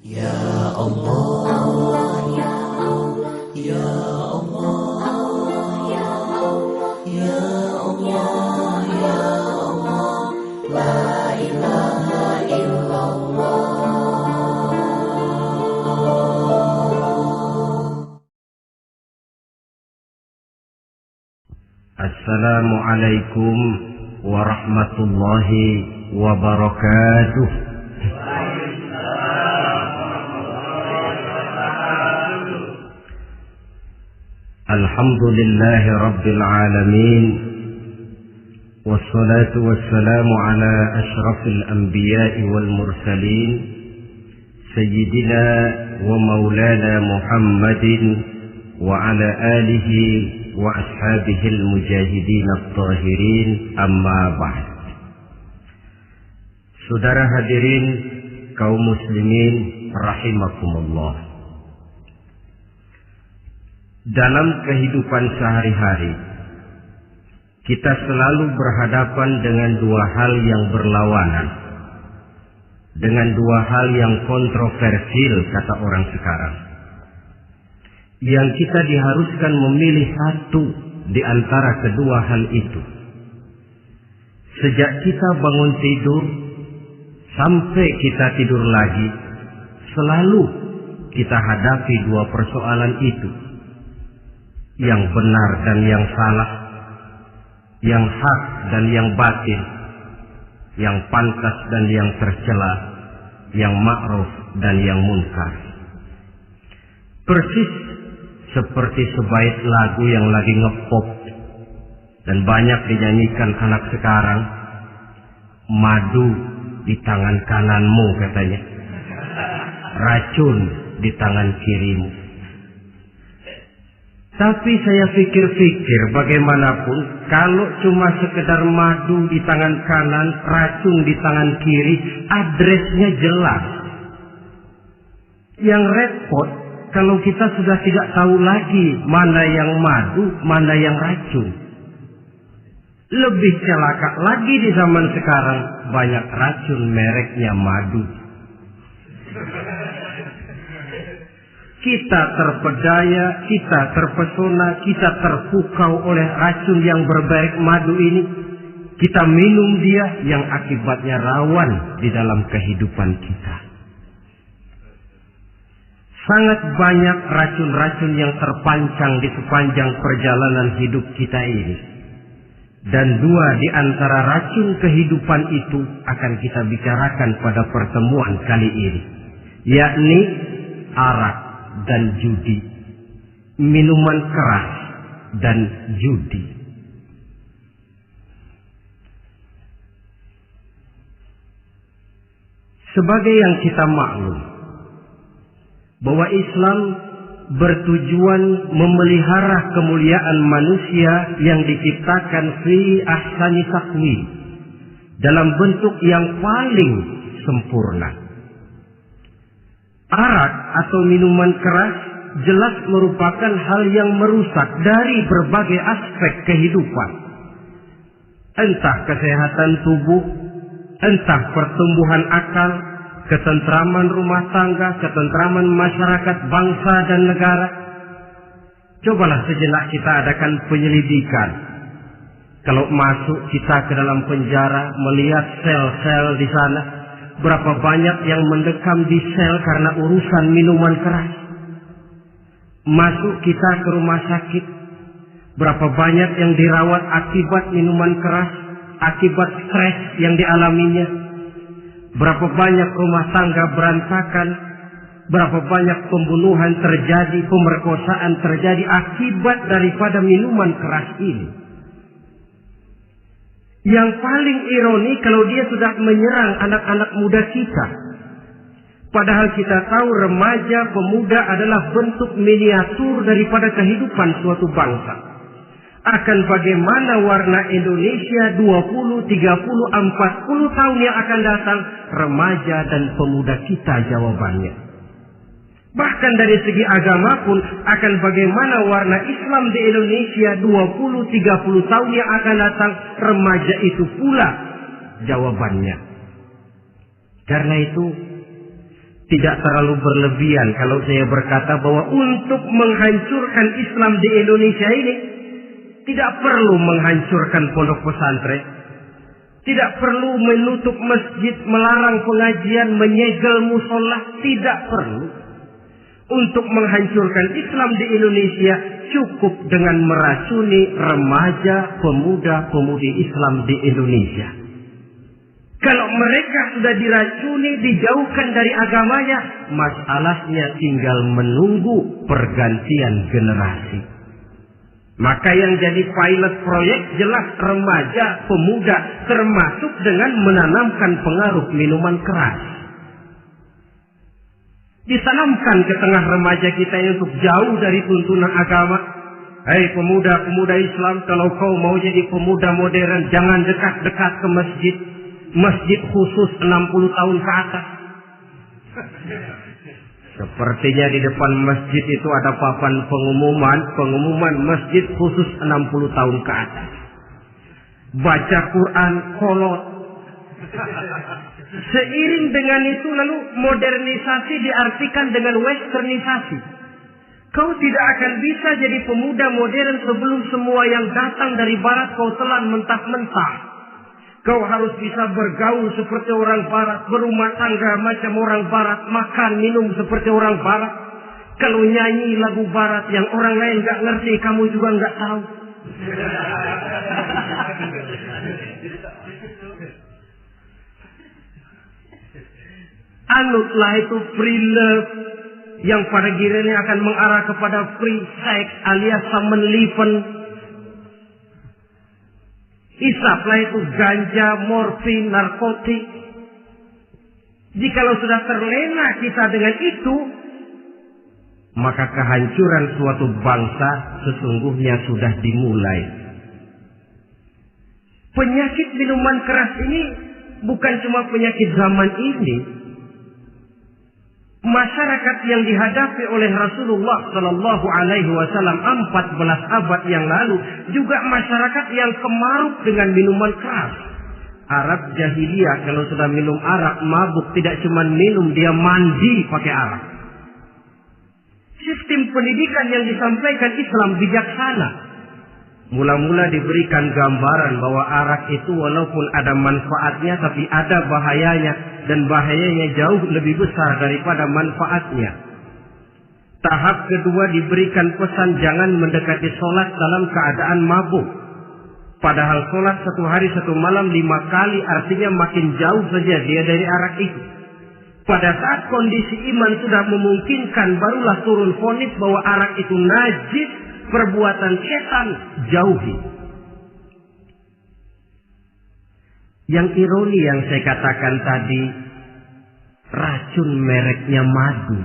Ya Allah, Ya Allah, Ya Allah, Ya Allah, Ya Allah, Ya Allah, La ilaha illallah. Assalamualaikum warahmatullahi wabarakatuh. Alhamdulillahi rabbil alamin, wassalatu wassalamu ala ashrafil anbiya'i wal mursalin, sayyidina wa maulana Muhammadin wa ala alihi wa ashabihil mujahidin at-tahirin, amma ba'd. Saudara hadirin kaum muslimin rahimakumullah. Dalam kehidupan sehari-hari, kita selalu berhadapan dengan dua hal yang berlawanan, dengan dua hal yang kontroversial kata orang sekarang, yang kita diharuskan memilih satu di antara kedua hal itu. Sejak kita bangun tidur sampai kita tidur lagi, selalu kita hadapi dua persoalan itu. Yang benar dan yang salah, yang hak dan yang batil, yang pantas dan yang tercela, yang ma'ruf dan yang munkar. Persis seperti sebaik lagu yang lagi ngepop dan banyak dinyanyikan anak sekarang, madu di tangan kananmu katanya, racun di tangan kirimu. Tapi saya pikir-pikir bagaimanapun, kalau cuma sekedar madu di tangan kanan, racun di tangan kiri, adresnya jelas. Yang repot kalau kita sudah tidak tahu lagi mana yang madu, mana yang racun. Lebih celaka lagi di zaman sekarang, banyak racun mereknya madu. Kita terpedaya, kita terpesona, kita terpukau oleh racun yang bermerek madu ini. Kita minum dia yang akibatnya rawan di dalam kehidupan kita. Sangat banyak racun-racun yang terpancang di sepanjang perjalanan hidup kita ini. Dan dua di antara racun kehidupan itu akan kita bicarakan pada pertemuan kali ini, yakni arak dan judi, minuman keras dan judi. Sebagai yang kita maklum bahwa Islam bertujuan memelihara kemuliaan manusia yang diciptakan fi ahsani taqwim, dalam bentuk yang paling sempurna. Arak atau minuman keras jelas merupakan hal yang merusak dari berbagai aspek kehidupan. Entah kesehatan tubuh, entah pertumbuhan akal, ketentraman rumah tangga, ketentraman masyarakat, bangsa dan negara. Cobalah sejenak kita adakan penyelidikan. Kalau masuk kita ke dalam penjara, melihat sel-sel di sana, berapa banyak yang mendekam di sel karena urusan minuman keras. Masuk kita ke rumah sakit, berapa banyak yang dirawat akibat minuman keras, akibat stres yang dialaminya. Berapa banyak rumah tangga berantakan, berapa banyak pembunuhan terjadi, pemerkosaan terjadi akibat daripada minuman keras ini. Yang paling ironi kalau dia sudah menyerang anak-anak muda kita. Padahal kita tahu remaja, pemuda adalah bentuk miniatur daripada kehidupan suatu bangsa. Akan bagaimana warna Indonesia 20, 30, 40 tahun yang akan datang, remaja dan pemuda kita jawabannya. Bahkan dari segi agama pun akan bagaimana warna Islam di Indonesia 20-30 tahun yang akan datang, remaja itu pula jawabannya. Karena itu Tidak terlalu berlebihan kalau saya berkata bahwa untuk menghancurkan Islam di Indonesia ini tidak perlu menghancurkan pondok pesantren, tidak perlu menutup masjid, melarang pengajian, menyegel musola, tidak perlu. Untuk menghancurkan Islam di Indonesia cukup dengan meracuni remaja, pemuda-pemudi Islam di Indonesia. Kalau mereka sudah diracuni, dijauhkan dari agamanya, masalahnya tinggal menunggu pergantian generasi. Maka yang jadi pilot proyek jelas remaja, pemuda, termasuk dengan menanamkan pengaruh minuman keras. Ditanamkan ke tengah remaja kita ini untuk jauh dari tuntunan agama. Hei pemuda-pemuda Islam, kalau kau mau jadi pemuda modern, jangan dekat-dekat ke masjid. Masjid khusus 60 tahun ke atas. Sepertinya di depan masjid itu ada papan pengumuman masjid khusus 60 tahun ke atas. Baca Quran kolot. Seiring dengan itu lalu modernisasi diartikan dengan westernisasi. Kau tidak akan bisa jadi pemuda modern sebelum semua yang datang dari barat kau telan mentah-mentah. Kau harus bisa bergaul seperti orang barat, berumah tangga macam orang barat, makan minum seperti orang barat. Kalau nyanyi lagu barat yang orang lain gak ngerti, kamu juga gak tahu. Anutlah itu free love yang pada gilirannya akan mengarah kepada free sex alias samenleven. Isaplah itu ganja, morfin, narkotik. Jikalau sudah terlena kita dengan itu, maka kehancuran suatu bangsa sesungguhnya sudah dimulai. Penyakit minuman keras ini bukan cuma penyakit zaman ini. Masyarakat yang dihadapi oleh Rasulullah Sallallahu Alaihi Wasallam 14 abad yang lalu juga masyarakat yang kemaruk dengan minuman keras. Arab jahiliyah kalau sudah minum arak mabuk, tidak cuma minum, dia mandi pakai arak. Sistem pendidikan yang disampaikan Islam bijaksana. Mula-mula diberikan gambaran bahwa arak itu walaupun ada manfaatnya tapi ada bahayanya, dan bahayanya jauh lebih besar daripada manfaatnya. Tahap kedua diberikan pesan jangan mendekati sholat dalam keadaan mabuk. Padahal sholat 1 hari 1 malam 5 kali, artinya makin jauh saja dia dari arak itu. Pada saat kondisi iman sudah memungkinkan, barulah turun vonis bahwa arak itu najis, perbuatan setan, jauhi. Yang ironi yang saya katakan tadi, racun mereknya madu.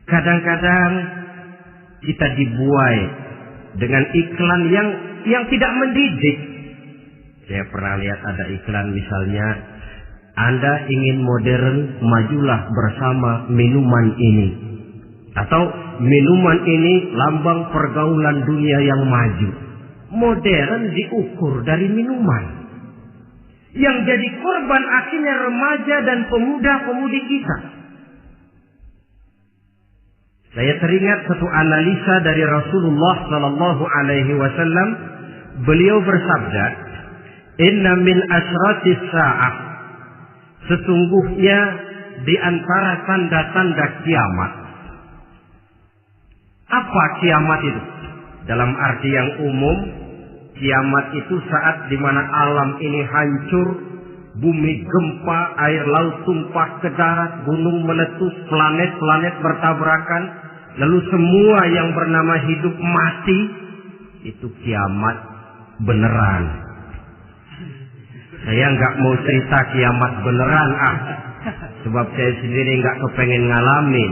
Kadang-kadang kita dibuai dengan iklan yang tidak mendidik. Saya pernah lihat ada iklan misalnya, Anda ingin modern, majulah bersama minuman ini. Atau minuman ini lambang pergaulan dunia yang maju. Modern diukur dari minuman. Yang jadi korban akhirnya remaja dan pemuda-pemudi kita. Saya teringat satu analisa dari Rasulullah Sallallahu Alaihi Wasallam. Beliau bersabda, Inna min asratis sa'ah. Sesungguhnya di antara tanda-tanda kiamat. Apa kiamat itu? Dalam arti yang umum, kiamat itu saat di mana alam ini hancur, bumi gempa, air laut tumpah ke darat, gunung meletus, planet-planet bertabrakan, lalu semua yang bernama hidup mati. Itu kiamat beneran. Saya nggak mau cerita kiamat beneran, sebab saya sendiri nggak kepengen ngalamin.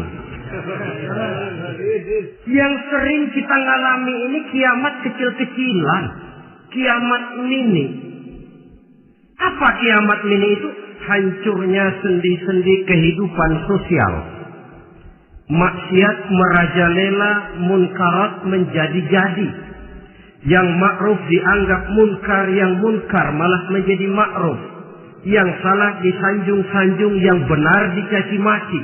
Yang sering kita ngalami ini kiamat kecil-kecilan, kiamat mini. Apa kiamat mini itu? Hancurnya sendi-sendi kehidupan sosial. Maksiat merajalela, munkarat menjadi-jadi. Yang ma'ruf dianggap munkar, yang munkar malah menjadi ma'ruf. Yang salah disanjung-sanjung, yang benar dicaci maki.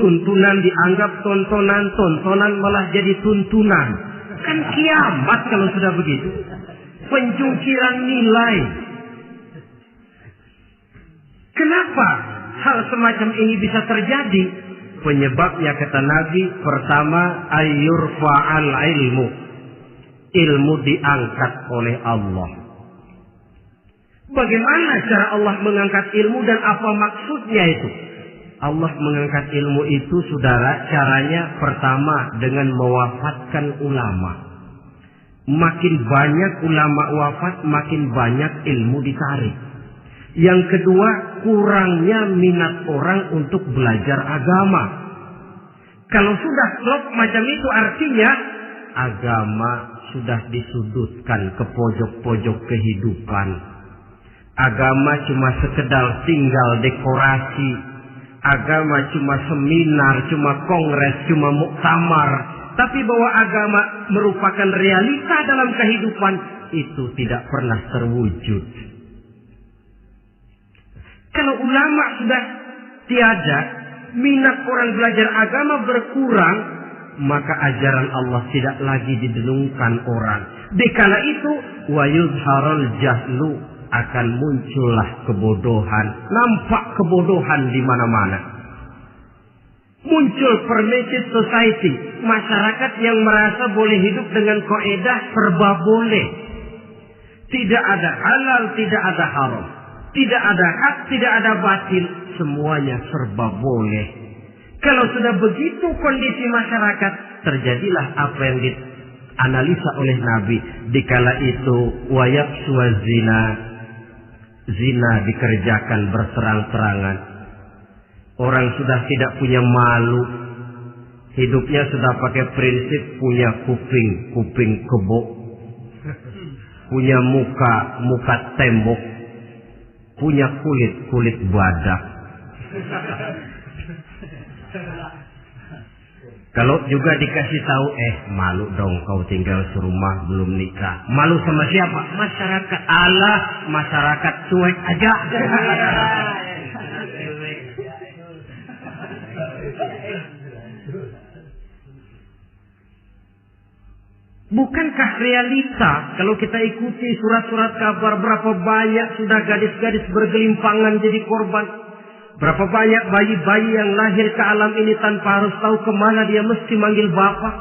Tuntunan dianggap tontonan, tontonan malah jadi tuntunan. Kan kiamat kalau sudah begitu. Penjungkiran nilai. Kenapa hal semacam ini bisa terjadi? Penyebabnya kata Nabi, pertama ayyurfa'al ilmu. Ilmu diangkat oleh Allah. Bagaimana cara Allah mengangkat ilmu dan apa maksudnya itu? Allah mengangkat ilmu itu, saudara, caranya pertama dengan mewafatkan ulama. Makin banyak ulama wafat, makin banyak ilmu ditarik. Yang kedua, kurangnya minat orang untuk belajar agama. Kalau sudah klop macam itu, artinya agama sudah disudutkan ke pojok-pojok kehidupan. Agama cuma sekedar tinggal dekorasi. Agama cuma seminar, cuma kongres, cuma muktamar. Tapi bahwa agama merupakan realita dalam kehidupan, itu tidak pernah terwujud. Kalau ulama sudah tiada, minat orang belajar agama berkurang, maka ajaran Allah tidak lagi didenungkan orang. Dikala itu, wa yuzharul jahlu, akan muncullah kebodohan. Nampak kebodohan di mana-mana. Muncul permissive society, masyarakat yang merasa boleh hidup dengan kaidah serba boleh. Tidak ada halal, tidak ada haram. Tidak ada hak, tidak ada batil. Semuanya serba boleh. Kalau sudah begitu kondisi masyarakat, terjadilah apa yang dianalisa oleh Nabi. Dikala itu, wayabsu zina. Zina dikerjakan berterang-terangan. Orang sudah tidak punya malu. Hidupnya sudah pakai prinsip punya kuping kebo. Punya muka tembok. Punya kulit badak. Kalau juga dikasih tahu, malu dong kau tinggal serumah belum nikah. Malu sama siapa? Masyarakat. Allah, masyarakat cuek aja. Bukankah realita kalau kita ikuti surat-surat kabar, berapa banyak sudah gadis-gadis bergelimpangan jadi korban? Berapa banyak bayi-bayi yang lahir ke alam ini tanpa harus tahu kemana dia mesti manggil bapak.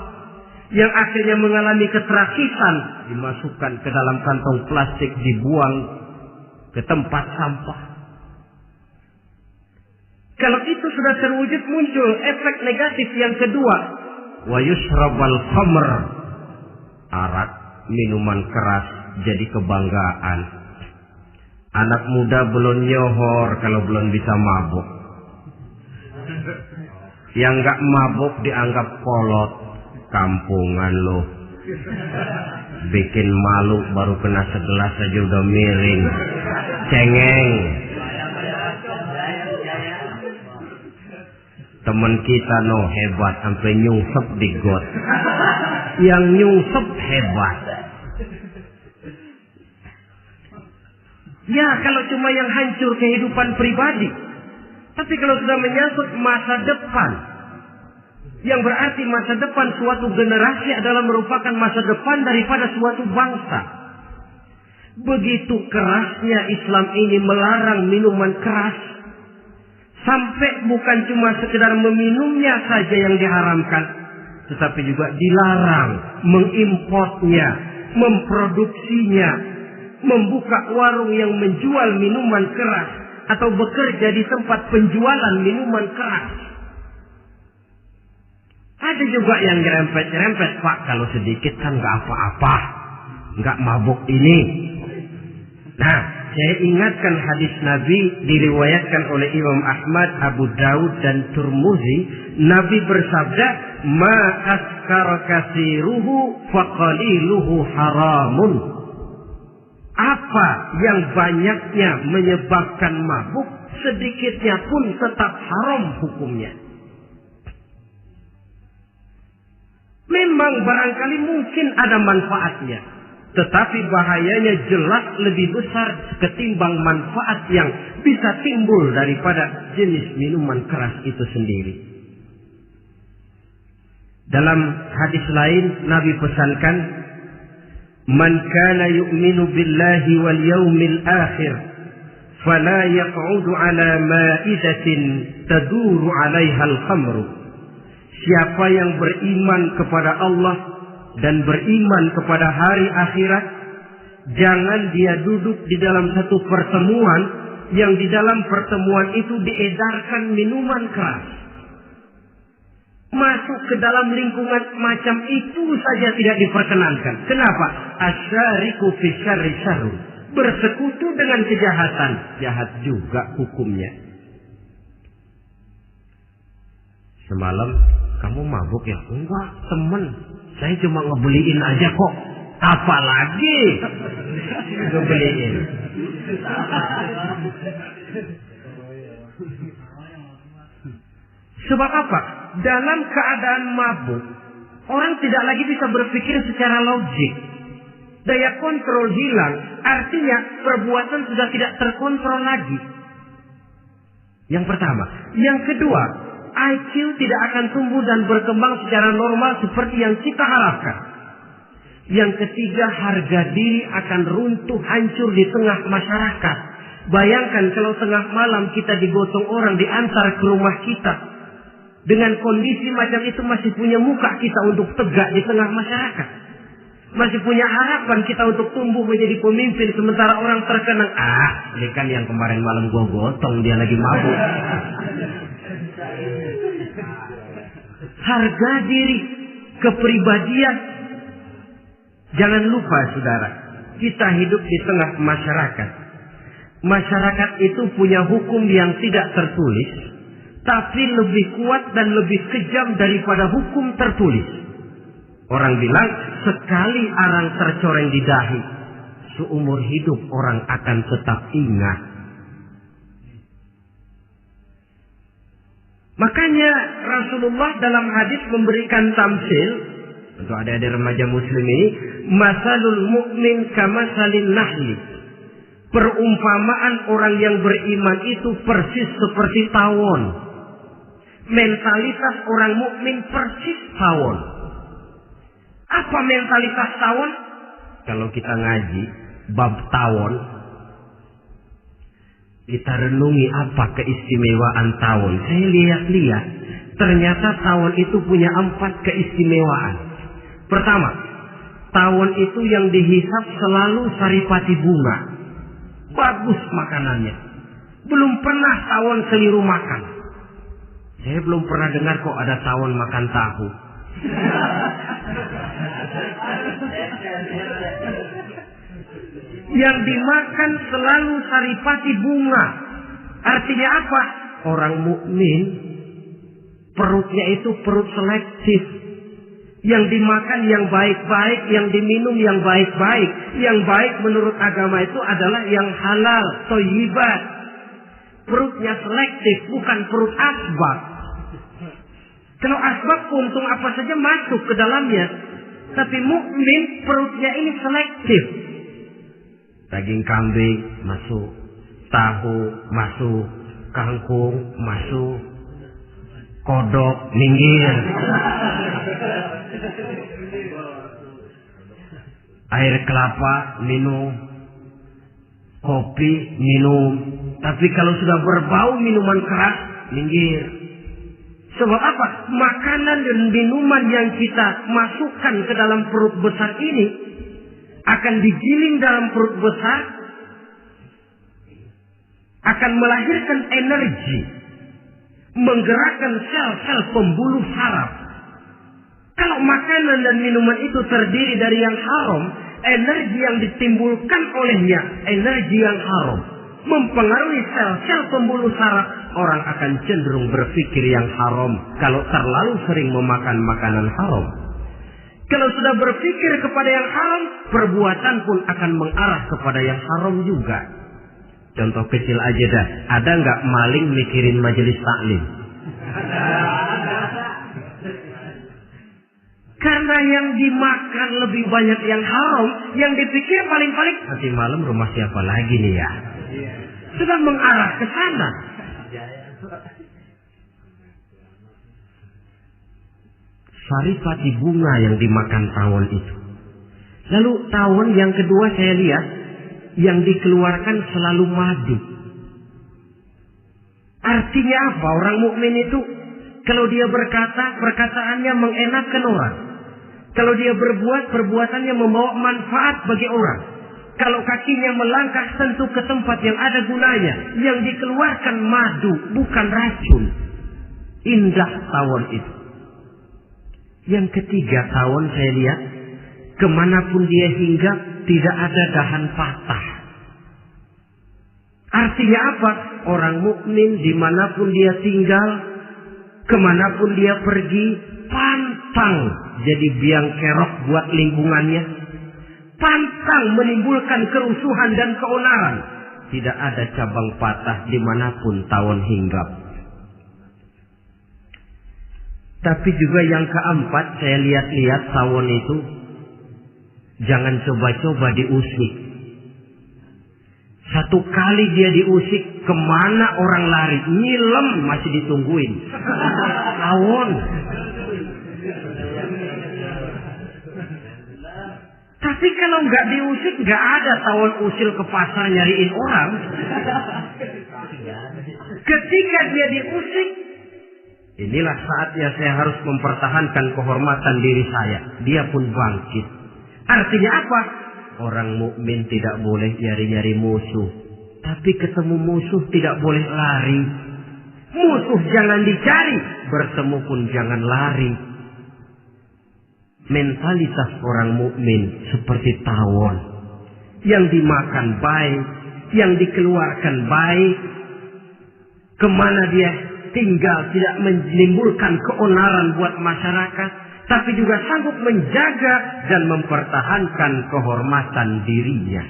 Yang akhirnya mengalami keterakisan, dimasukkan ke dalam kantong plastik, dibuang ke tempat sampah. Kalau itu sudah terwujud, muncul efek negatif yang kedua. Wa yushrabal khamr. Arak, minuman keras jadi kebanggaan. Anak muda belum nyohor kalau belum bisa mabuk. Yang gak mabuk dianggap kolot. Kampungan loh. Bikin malu baru kena segelas aja udah miring. Cengeng. Temen kita hebat sampai nyungsep di got. Yang nyungsep hebat. Ya, kalau cuma yang hancur kehidupan pribadi. Tapi kalau sudah menyangkut masa depan, yang berarti masa depan suatu generasi adalah merupakan masa depan daripada suatu bangsa. Begitu kerasnya Islam ini melarang minuman keras. Sampai bukan cuma sekedar meminumnya saja yang diharamkan, tetapi juga dilarang mengimportnya, memproduksinya, membuka warung yang menjual minuman keras atau bekerja di tempat penjualan minuman keras. Ada juga yang nyerempet-nyerempet, Pak, kalau sedikit kan nggak apa-apa, nggak mabuk ini. Nah, saya ingatkan hadis Nabi diriwayatkan oleh Imam Ahmad, Abu Daud dan Turmuzi. Nabi bersabda, "Ma askara katsiruhu faqaliluhu haramun." Apa yang banyaknya menyebabkan mabuk, sedikitnya pun tetap haram hukumnya. Memang barangkali mungkin ada manfaatnya. tetapi bahayanya jelas lebih besar ketimbang manfaat yang bisa timbul daripada jenis minuman keras itu sendiri. Dalam hadis lain Nabi pesankan, "Man kana yu'minu billahi wal yaumil akhir fala yaq'udu ala ma'idatin taduru 'alaiha al-khamru." Siapa yang beriman kepada Allah dan beriman kepada hari akhirat, jangan dia duduk di dalam satu pertemuan yang di dalam pertemuan itu diedarkan minuman keras. Masuk ke dalam lingkungan macam itu saja tidak diperkenankan. Kenapa? Asyariku fi syarri syarrun. Bersekutu dengan kejahatan, jahat juga hukumnya. Semalam kamu mabuk ya? Enggak, temen. Saya cuma ngebeliin aja kok. Apalagi ngebeliin. Sebab apa? Dalam keadaan mabuk, orang tidak lagi bisa berpikir secara logik. Daya kontrol hilang, artinya perbuatan sudah tidak terkontrol lagi. Yang pertama. Yang kedua, IQ tidak akan tumbuh dan berkembang secara normal seperti yang kita harapkan. Yang ketiga, harga diri akan runtuh hancur di tengah masyarakat. Bayangkan kalau tengah malam kita digotong orang diantar ke rumah kita. Dengan kondisi macam itu masih punya muka kita untuk tegak di tengah masyarakat. Masih punya harapan kita untuk tumbuh menjadi pemimpin sementara orang terkenang. Ini kan yang kemarin malam gua gotong, dia lagi mabuk. Harga diri, kepribadian. Jangan lupa saudara, kita hidup di tengah masyarakat. Masyarakat itu punya hukum yang tidak tertulis, tapi lebih kuat dan lebih kejam daripada hukum tertulis. Orang bilang, sekali arang tercoreng di dahi, seumur hidup orang akan tetap ingat. Makanya Rasulullah dalam hadis memberikan tamsil untuk adik-adik remaja muslim ini, masalul mu'min kamasalin nahli. Perumpamaan orang yang beriman itu persis seperti tawon. Mentalitas orang mukmin persis tawon. Apa mentalitas tawon? Kalau kita ngaji bab tawon, kita renungi apa keistimewaan tawon. Saya lihat-lihat, ternyata tawon itu punya 4 keistimewaan. Pertama, tawon itu yang dihisap selalu saripati bunga. Bagus makanannya. Belum pernah tawon keliru makan. Saya belum pernah dengar kok ada tawon makan tahu. Yang dimakan selalu saripati bunga. Artinya apa? Orang mukmin perutnya itu perut selektif. Yang dimakan yang baik-baik, yang diminum yang baik-baik. Yang baik menurut agama itu adalah yang halal, thayyibat. Perutnya selektif, bukan perut asbab. Kalau asbab puntung apa saja masuk ke dalamnya. Tapi mukmin perutnya ini selektif. Daging kambing masuk, tahu masuk, kangkung masuk, kodok minggir. Air kelapa minum, kopi minum. Tapi kalau sudah berbau minuman keras, minggir. Sebab apa? Makanan dan minuman yang kita masukkan ke dalam perut besar ini akan digiling dalam perut besar, akan melahirkan energi, menggerakkan sel-sel pembuluh saraf. Kalau makanan dan minuman itu terdiri dari yang haram, energi yang ditimbulkan olehnya energi yang haram, mempengaruhi sel-sel pembuluh saraf. Orang akan cenderung berpikir yang haram kalau terlalu sering memakan makanan haram. Kalau sudah berpikir kepada yang haram, perbuatan pun akan mengarah kepada yang haram juga. Contoh kecil aja dah, ada nggak maling mikirin majelis taklim? Karena Karena yang dimakan lebih banyak yang haram, yang dipikir paling-paling nanti malam rumah siapa lagi nih ya. Sudah mengarah ke sana. Saripati bunga yang dimakan tawon itu. Lalu tawon yang kedua saya lihat yang dikeluarkan selalu madu. Artinya apa? Orang mukmin itu kalau dia berkata, perkataannya mengenakan orang. Kalau dia berbuat, perbuatannya membawa manfaat bagi orang. Kalau kakinya melangkah tentu ke tempat yang ada gunanya. Yang dikeluarkan madu, bukan racun. Indah tawon itu. Yang ketiga tawon saya lihat, kemanapun dia hinggap, tidak ada dahan patah. Artinya apa? Orang mukmin dimanapun dia tinggal, kemanapun dia pergi, pantang jadi biang kerok buat lingkungannya. Pantang menimbulkan kerusuhan dan keonaran. Tidak ada cabang patah dimanapun tawon hinggap. Tapi juga yang keempat saya lihat-lihat tawon itu, jangan coba-coba diusik. Satu kali dia diusik, kemana orang lari? Nyilem masih ditungguin. Tawon. Tapi kalau nggak diusik, nggak ada tawon usil ke pasar nyariin orang. Ketika dia diusik, inilah saatnya saya harus mempertahankan kehormatan diri saya. Dia pun bangkit. Artinya apa? Orang mukmin tidak boleh nyari-nyari musuh. Tapi ketemu musuh tidak boleh lari. Musuh jangan dicari, bertemu pun jangan lari. Mentalitas orang mukmin seperti tawon. Yang dimakan baik, yang dikeluarkan baik. Kemana dia tinggal tidak menimbulkan keonaran buat masyarakat, tapi juga sanggup menjaga dan mempertahankan kehormatan dirinya.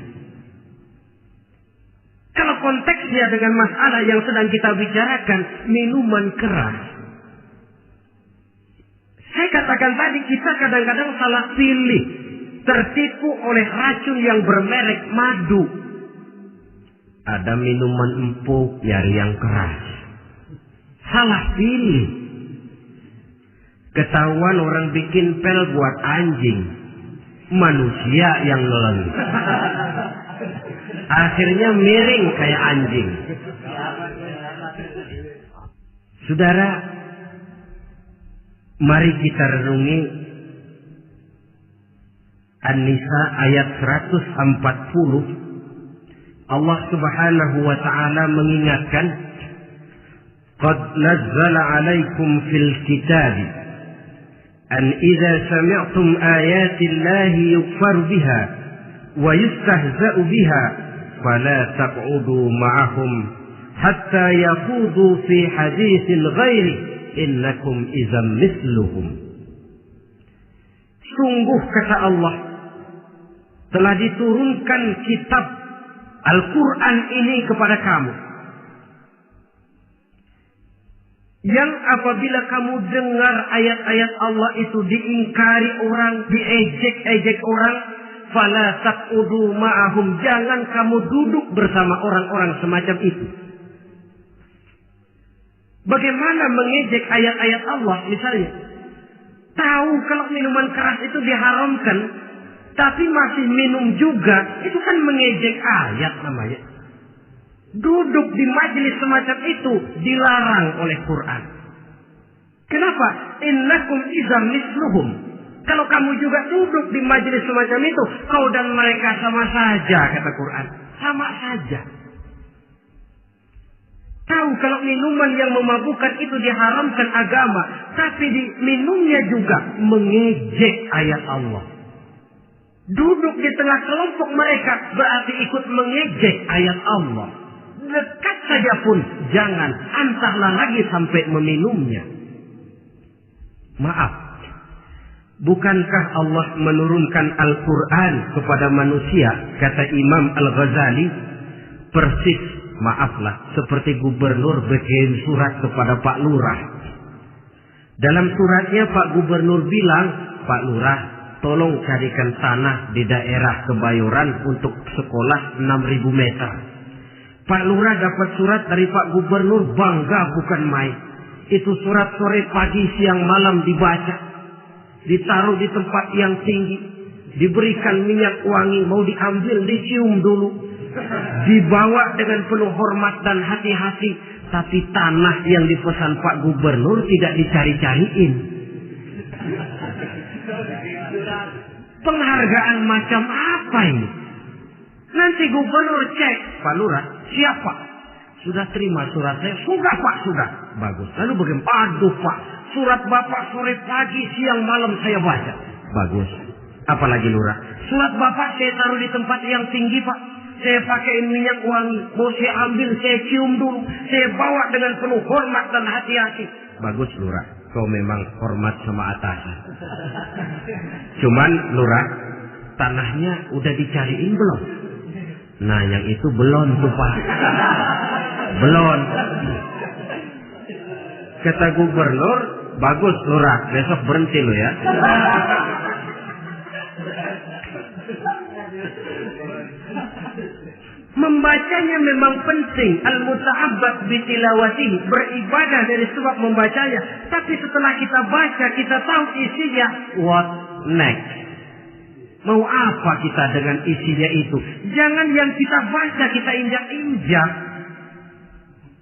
Kalau konteksnya dengan masalah yang sedang kita bicarakan, minuman keras. Saya katakan tadi, kita kadang-kadang salah pilih, tertipu oleh racun yang bermerek madu. Ada minuman empuk, nyari yang keras. Salah pilih. Ketahuan orang bikin pel buat anjing, manusia yang nelen. Akhirnya miring kayak anjing. Saudara, mari kita renungi An-Nisa ayat 140. Allah Subhanahu wa ta'ala mengingatkan, qad nazzala 'alaikum fil kitab an idza sami'tum ayati Allahi yukfar biha wa yustahza'u biha fala taq'udu ma'ahum hatta yaqudu fi haditsin ghairi innakum idzam misluhum. Sungguh kata Allah, telah diturunkan kitab Al-Quran ini kepada kamu, yang apabila kamu dengar ayat-ayat Allah itu diingkari orang, diejek-ejek orang, fala taqudu ma'ahum, jangan kamu duduk bersama orang-orang semacam itu. Bagaimana mengejek ayat-ayat Allah? Misalnya, tahu kalau minuman keras itu diharamkan, tapi masih minum juga, itu kan mengejek ayat namanya. Duduk di majelis semacam itu dilarang oleh Quran. Kenapa? Innakum idzam misluhum. Kalau kamu juga duduk di majelis semacam itu, kau dan mereka sama saja, kata Quran. Sama saja. Tahu kalau minuman yang memabukkan itu diharamkan agama, tapi minumnya juga mengejek ayat Allah. Duduk di tengah kelompok mereka berarti ikut mengejek ayat Allah. Dekat saja pun jangan, antahlah lagi sampai meminumnya. Maaf, bukankah Allah menurunkan Al-Quran kepada manusia, kata Imam Al-Ghazali, persis, maaflah, seperti gubernur bikin surat kepada Pak Lurah. Dalam suratnya Pak Gubernur bilang, Pak Lurah, tolong carikan tanah di daerah Kebayoran untuk sekolah 6.000 meter. Pak Lurah dapat surat dari Pak Gubernur, bangga bukan main. Itu surat sore pagi siang malam dibaca, ditaruh di tempat yang tinggi, diberikan minyak wangi, mau diambil dicium dulu, dibawa dengan penuh hormat dan hati-hati. Tapi tanah yang dipesan Pak Gubernur tidak dicari-cariin. Penghargaan macam apa ini? Nanti Gubernur cek, Pak Lurah, siapa? Sudah terima surat saya? Sudah Pak, sudah. Bagus. Lalu bagaimana? Aduh Pak, surat Bapak sore pagi siang malam saya baca. Bagus. Apalagi Lurah? Surat Bapak saya taruh di tempat yang tinggi Pak. Saya pakaiin minyak wangi. Mau saya ambil, saya cium dulu. Saya bawa dengan penuh hormat dan hati-hati. Bagus Lurah, kau memang hormat sama atasan. Cuman Lurah, tanahnya udah dicariin belum? Nah yang itu belum tuh Pak. Belum. Kata Gubernur, bagus Lurah, besok berhenti lo ya. Membacanya memang penting. Al-muta'abbad bitilawati, beribadah dari sebab membacanya. Tapi setelah kita baca, kita tahu isinya. What next? Mau apa kita dengan isinya itu? Jangan yang kita baca kita injak-injak.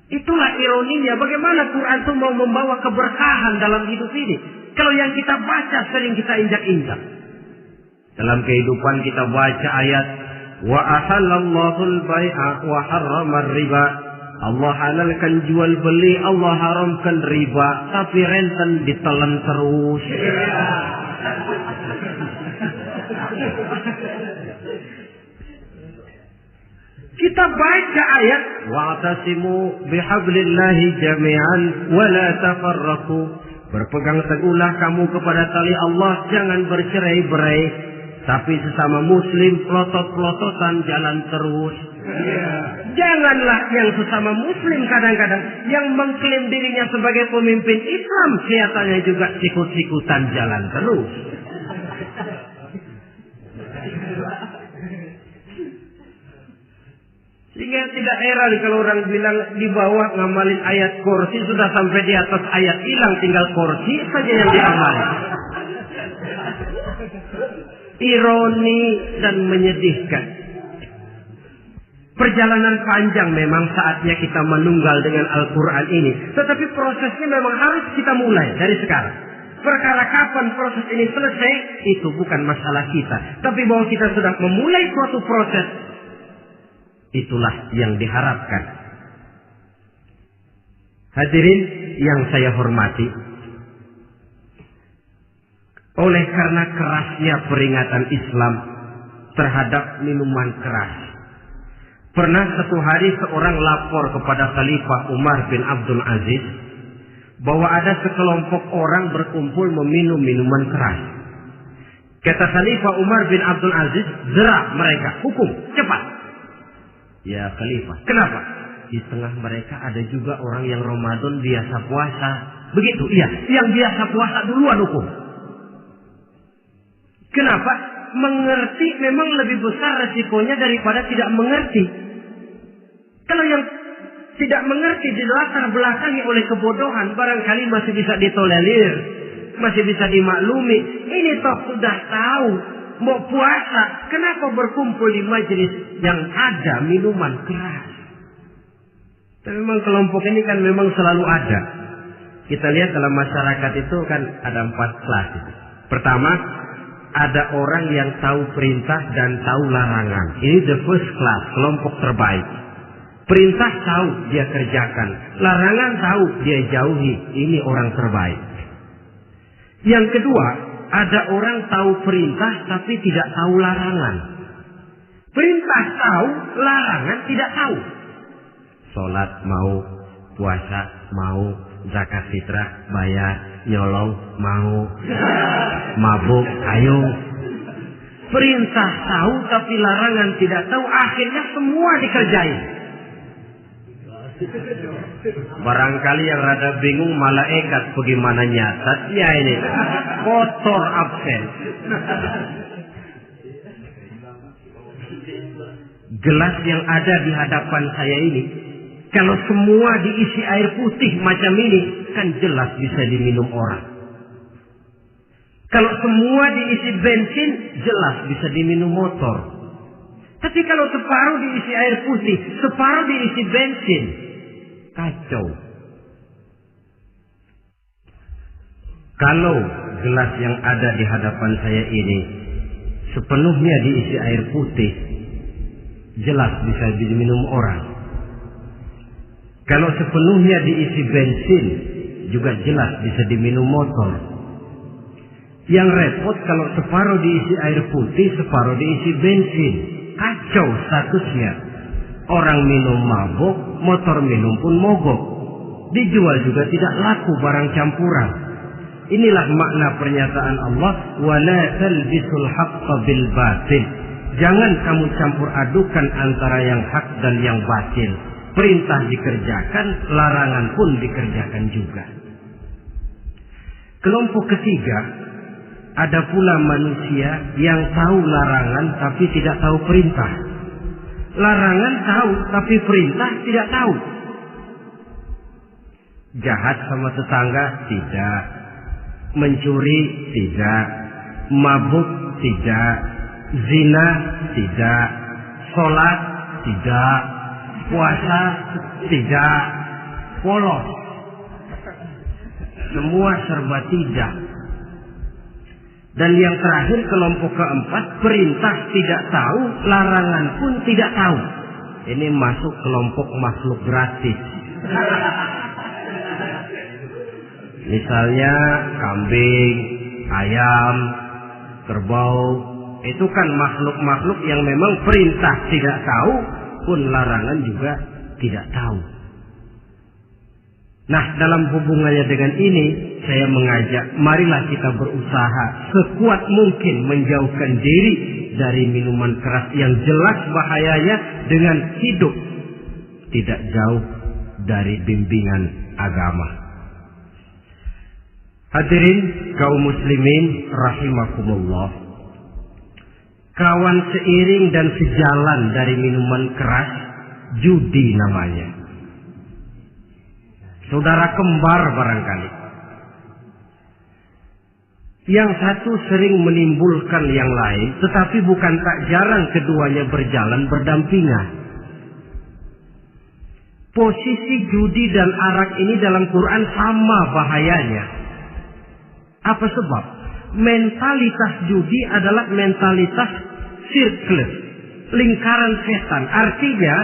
Itulah ironinya. Bagaimana Quran itu mau membawa keberkahan dalam hidup ini? Kalau yang kita baca sering kita injak-injak. Dalam kehidupan kita baca ayat wa ahallallahu al-bai'a wa harrama riba. Allah halalkan jual beli, Allah haramkan riba, tapi renten ditelan terus. Kita baca ayat wa'tasimu bihablillahi jami'an wa la tafarraqu. Berpegang teguhlah kamu kepada tali Allah, jangan bercerai-berai. Tapi sesama muslim pelotot-pelototan jalan terus. Janganlah yang sesama muslim kadang-kadang yang mengklaim dirinya sebagai pemimpin Islam kelihatannya juga sikut-sikutan jalan terus. Sehingga tidak heran kalau orang bilang di bawah ngamalin ayat kursi sudah sampai di atas ayat hilang, tinggal kursi saja yang diamalin. Ironi dan menyedihkan. Perjalanan panjang memang saatnya kita menunggal dengan Al-Quran ini. Tetapi prosesnya memang harus kita mulai dari sekarang. Perkara kapan proses ini selesai, itu bukan masalah kita. Tapi bahwa kita sudah memulai suatu proses, itulah yang diharapkan. Hadirin yang saya hormati, oleh karena kerasnya peringatan Islam terhadap minuman keras, pernah satu hari seorang lapor kepada Khalifah Umar bin Abdul Aziz bahwa ada sekelompok orang berkumpul meminum minuman keras. Kata Khalifah Umar bin Abdul Aziz, zerah mereka, hukum, cepat. Ya Khalifah, kenapa? Di tengah mereka ada juga orang yang Ramadan biasa puasa. Begitu, iya, yang biasa puasa duluan hukum. Kenapa? Mengerti memang lebih besar resikonya daripada tidak mengerti. Kalau yang tidak mengerti dilatar belakangi oleh kebodohan, barangkali masih bisa ditolerir, masih bisa dimaklumi. Ini toh sudah tahu mau puasa, kenapa berkumpul di majelis yang ada minuman keras? Tapi memang kelompok ini kan memang selalu ada. Kita lihat dalam masyarakat itu kan ada 4 kelas. Pertama, ada orang yang tahu perintah dan tahu larangan. Ini the first class, kelompok terbaik. Perintah tahu dia kerjakan, larangan tahu dia jauhi. Ini orang terbaik. Yang kedua, ada orang tahu perintah tapi tidak tahu larangan. Perintah tahu, larangan tidak tahu. Sholat mau, puasa mau, zakat fitrah bayar, nyolong mau, mabuk ayo. Perintah tahu tapi larangan tidak tahu, akhirnya semua dikerjain. Barangkali yang rada bingung malaikat bagaimana nyatatnya ini. Kotor absen. Gelas yang ada di hadapan saya ini, kalau semua diisi air putih macam ini, kan jelas bisa diminum orang. Kalau semua diisi bensin, jelas bisa diminum motor. Tapi kalau separuh diisi air putih, separuh diisi bensin, kacau. Kalau gelas yang ada di hadapan saya ini sepenuhnya diisi air putih, jelas bisa diminum orang. Kalau sepenuhnya diisi bensin, juga jelas bisa diminum motor. Yang repot kalau separuh diisi air putih, separuh diisi bensin. Kacau statusnya. Orang minum mabok, motor minum pun mogok. Dijual juga tidak laku barang campuran. Inilah makna pernyataan Allah, wala talbisul haqqa bil batil. Jangan kamu campur adukan antara yang hak dan yang batil. Perintah dikerjakan, larangan pun dikerjakan juga. Kelompok ketiga, ada pula manusia yang tahu larangan tapi tidak tahu perintah. Larangan tahu tapi perintah tidak tahu. Jahat sama tetangga tidak, mencuri tidak, mabuk tidak, zina tidak, sholat tidak, puasa tidak, polos. Semua serba tidak. Dan yang terakhir, kelompok keempat, perintah tidak tahu, larangan pun tidak tahu. Ini masuk kelompok makhluk gratis. Misalnya kambing, ayam, kerbau, itu kan makhluk-makhluk yang memang perintah tidak tahu, pun larangan juga tidak tahu. Nah, dalam hubungannya dengan ini, saya mengajak, marilah kita berusaha sekuat mungkin menjauhkan diri dari minuman keras yang jelas bahayanya dengan hidup tidak jauh dari bimbingan agama. Hadirin kaum muslimin rahimakumullah. Kawan seiring dan sejalan dari minuman keras, judi namanya. Saudara kembar barangkali. Yang satu sering menimbulkan yang lain, tetapi bukan tak jarang keduanya berjalan berdampingan. Posisi judi dan arak ini dalam Quran sama bahayanya. Apa sebab? Mentalitas judi adalah mentalitas sirkel, lingkaran setan. Artinya,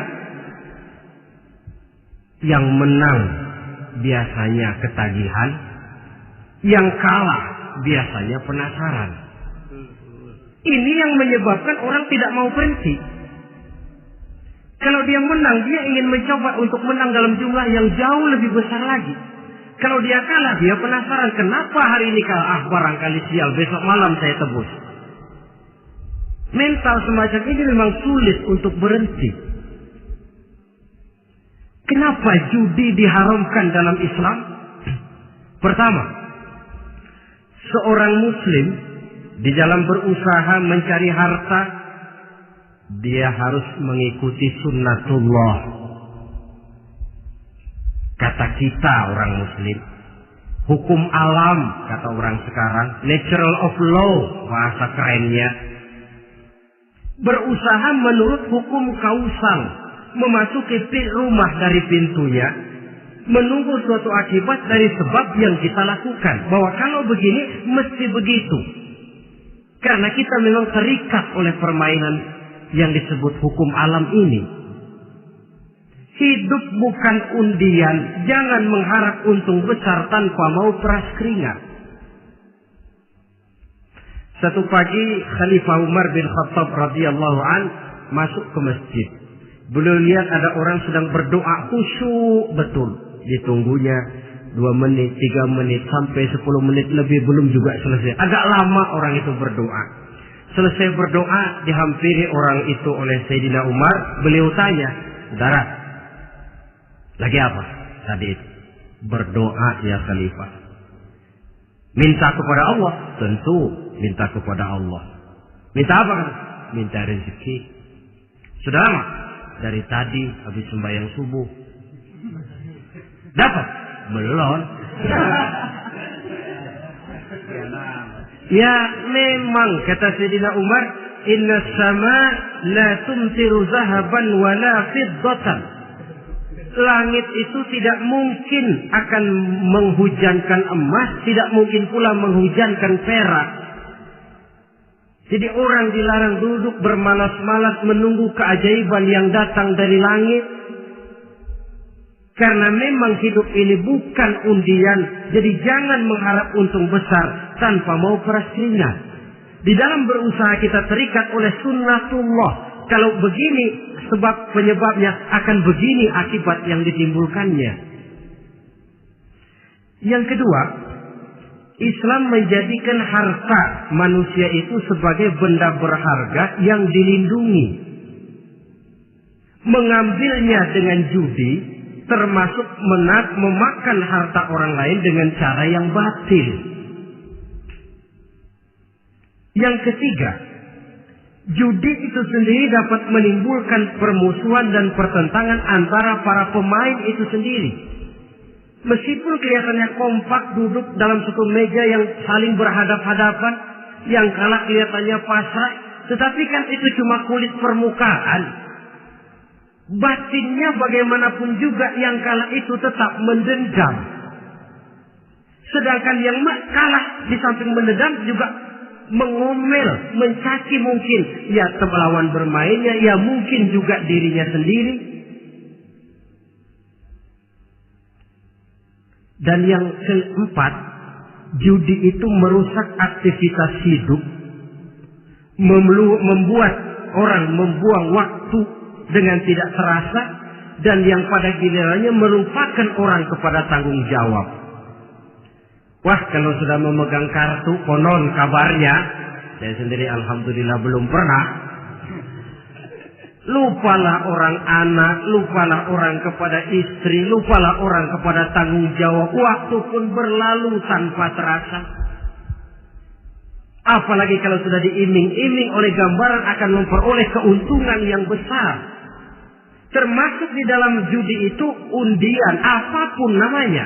yang menang biasanya ketagihan, yang kalah biasanya penasaran. Ini yang menyebabkan orang tidak mau berhenti. Kalau dia menang, dia ingin mencoba untuk menang dalam jumlah yang jauh lebih besar lagi. Kalau dia kalah, dia penasaran, kenapa hari ini kalah? Barangkali sial, besok malam saya tebus. Mental semacam ini memang sulit untuk berhenti. Kenapa judi diharamkan dalam Islam? Pertama, seorang muslim di dalam berusaha mencari harta, dia harus mengikuti sunnatullah. Kata kita orang muslim, hukum alam kata orang sekarang, natural of law bahasa kerennya. Berusaha menurut hukum kausal, memasuki rumah dari pintunya, menunggu suatu akibat dari sebab yang kita lakukan. Bahwa kalau begini mesti begitu. Karena kita memang terikat oleh permainan yang disebut hukum alam ini. Hidup bukan undian, jangan mengharap untung besar tanpa mau peras keringat. Satu pagi Khalifah Umar bin Khattab radhiyallahu an masuk ke masjid. Beliau lihat ada orang sedang berdoa khusyuk betul. Ditunggunya 2 menit, 3 menit, sampai 10 menit lebih belum juga selesai. Agak lama orang itu berdoa. Selesai berdoa, dihampiri orang itu oleh Sayyidina Umar. Beliau tanya, saudara, Lagi apa? Tadi itu. Berdoa ya khalifah. Minta kepada Allah. Tentu minta kepada Allah. Minta apa kan? Minta rezeki. Sudah lama? Dari tadi habis sembahyang subuh. Dapat? Belum. Ya memang kata Sayyidina Umar, inna sama la tumtiru zahaban wala fiddatan. Langit itu tidak mungkin akan menghujankan emas, tidak mungkin pula menghujankan perak. Jadi orang dilarang duduk bermalas-malas menunggu keajaiban yang datang dari langit. Karena memang hidup ini bukan undian. Jadi jangan mengharap untung besar tanpa mau peras keringat. Di dalam berusaha kita terikat oleh sunnatullah. Kalau begini sebab penyebabnya, akan begini akibat yang ditimbulkannya. Yang kedua, Islam menjadikan harta manusia itu sebagai benda berharga yang dilindungi. Mengambilnya dengan judi termasuk memakan harta orang lain dengan cara yang batil. Yang ketiga, judi itu sendiri dapat menimbulkan permusuhan dan pertentangan antara para pemain itu sendiri. Meskipun kelihatannya kompak duduk dalam satu meja yang saling berhadap-hadapan, yang kalah kelihatannya pasrah, tetapi kan itu cuma kulit permukaan. Batinnya bagaimanapun juga yang kalah itu tetap mendendam. Sedangkan yang kalah di samping mendendam juga mengomel, mencaci mungkin ya lawan bermainnya, ya mungkin juga dirinya sendiri. Dan yang keempat, judi itu merusak aktivitas hidup, membuat orang membuang waktu dengan tidak terasa, dan yang pada gilirannya merupakan orang kepada tanggung jawab. Wah, kalau sudah memegang kartu, konon kabarnya, saya sendiri alhamdulillah belum pernah, lupalah orang anak, lupalah orang kepada istri, lupalah orang kepada tanggung jawab. Waktu pun berlalu tanpa terasa. Apalagi kalau sudah diiming-iming oleh gambaran akan memperoleh keuntungan yang besar. Termasuk di dalam judi itu undian, apapun namanya.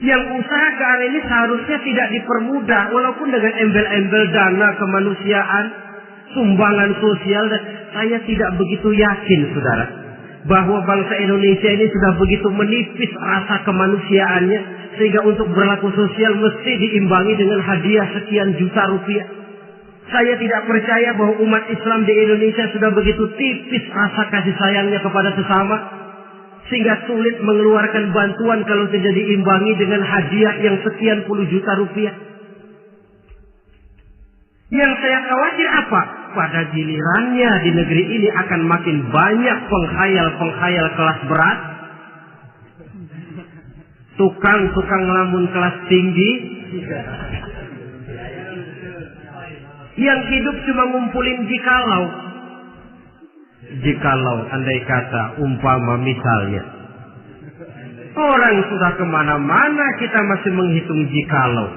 Yang usaha ke arah ini seharusnya tidak dipermudah, walaupun dengan embel-embel dana kemanusiaan, sumbangan sosial. Saya tidak begitu yakin, saudara, bahwa bangsa Indonesia ini sudah begitu menipis rasa kemanusiaannya, sehingga untuk berlaku sosial mesti diimbangi dengan hadiah sekian juta rupiah. Saya tidak percaya bahwa umat Islam di Indonesia sudah begitu tipis rasa kasih sayangnya kepada sesama, sehingga sulit mengeluarkan bantuan kalau tidak diimbangi dengan hadiah yang sekian puluh juta rupiah. Yang saya khawatir apa? Pada gilirannya di negeri ini akan makin banyak penghayal-penghayal kelas berat, tukang-tukang lamun kelas tinggi, yang hidup cuma ngumpulin jikalau andai kata umpama misalnya orang sudah kemana-mana kita masih menghitung jikalau.